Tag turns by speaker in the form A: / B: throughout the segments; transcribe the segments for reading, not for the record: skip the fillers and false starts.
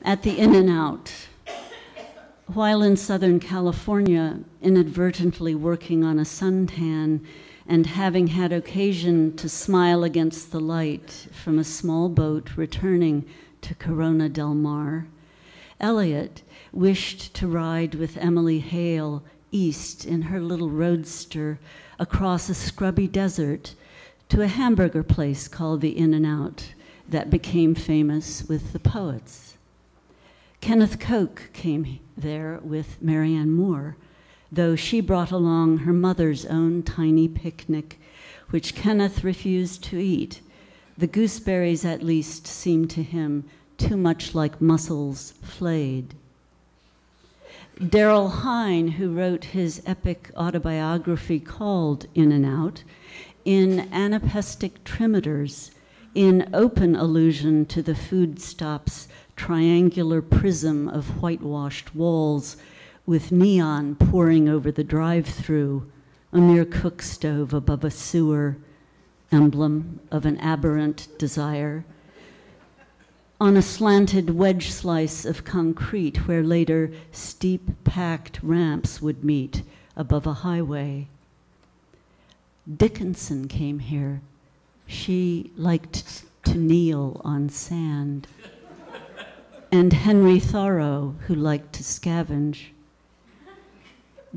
A: at the In-N-Out. While in Southern California, inadvertently working on a suntan and having had occasion to smile against the light from a small boat returning to Corona del Mar, Elliot wished to ride with Emily Hale east in her little roadster across a scrubby desert to a hamburger place called the In-N-Out that became famous with the poets. Kenneth Koch came there with Marianne Moore, though she brought along her mother's own tiny picnic, which Kenneth refused to eat. The gooseberries, at least, seemed to him too much like mussels flayed. Darrell Hine, who wrote his epic autobiography called In-N-Out, in anapestic trimeters, in open allusion to the food stop's triangular prism of whitewashed walls with neon pouring over the drive-through, a mere cook stove above a sewer, emblem of an aberrant desire, on a slanted wedge slice of concrete where later steep packed ramps would meet above a highway. Dickinson came here. She liked to kneel on sand. And Henry Thoreau, who liked to scavenge.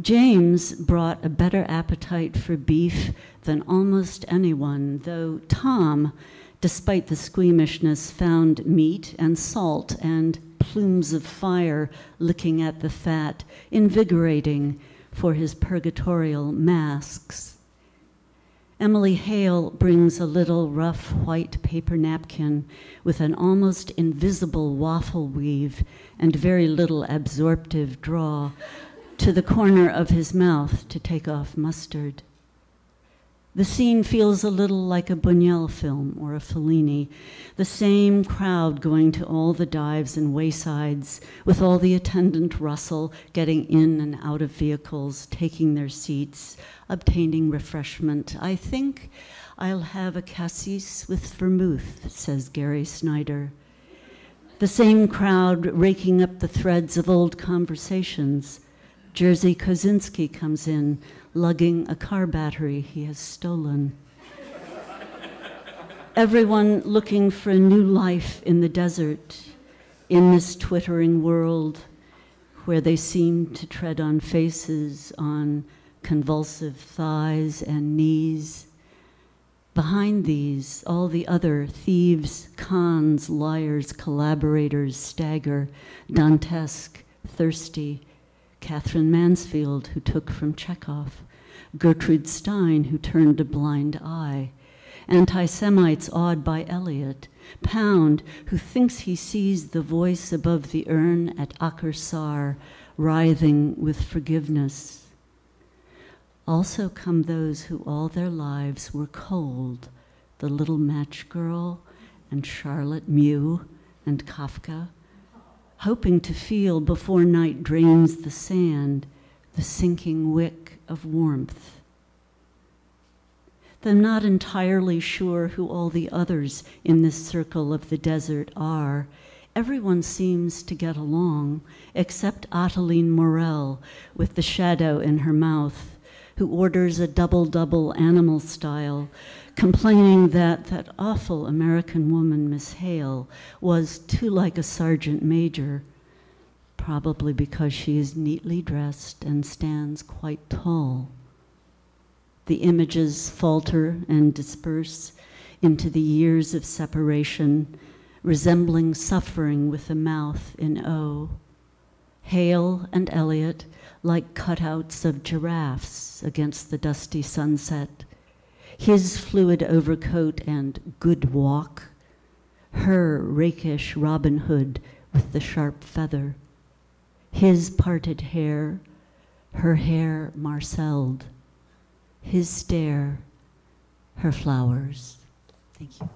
A: James brought a better appetite for beef than almost anyone, though Tom, despite the squeamishness, found meat and salt and plumes of fire licking at the fat invigorating for his purgatorial masks. Emily Hale brings a little rough white paper napkin with an almost invisible waffle weave and very little absorptive draw to the corner of his mouth to take off mustard. The scene feels a little like a Buñuel film or a Fellini, the same crowd going to all the dives and waysides with all the attendant rustle, getting in and out of vehicles, taking their seats, obtaining refreshment. I think I'll have a cassis with vermouth, says Gary Snyder. The same crowd raking up the threads of old conversations. Jerzy Kosinski comes in, lugging a car battery he has stolen. Everyone looking for a new life in the desert, in this twittering world where they seem to tread on faces, on convulsive thighs and knees. Behind these, all the other thieves, cons, liars, collaborators stagger, Dantesque, thirsty. Catherine Mansfield, who took from Chekhov, Gertrude Stein, who turned a blind eye, anti-Semites awed by Eliot, Pound, who thinks he sees the voice above the urn at Aker Sar, writhing with forgiveness. Also come those who all their lives were cold, the little match girl and Charlotte Mew and Kafka, hoping to feel before night drains the sand, the sinking wick of warmth. Though not entirely sure who all the others in this circle of the desert are, everyone seems to get along, except Ottiline Morel with the shadow in her mouth, who orders a double-double animal style, complaining that that awful American woman, Miss Hale, was too like a sergeant major, probably because she is neatly dressed and stands quite tall. The images falter and disperse into the years of separation, resembling suffering with a mouth in O. Hale and Eliot like cutouts of giraffes against the dusty sunset. His fluid overcoat and good walk, her rakish Robin Hood with the sharp feather, his parted hair, her hair marcelled, his stare, her flowers. Thank you.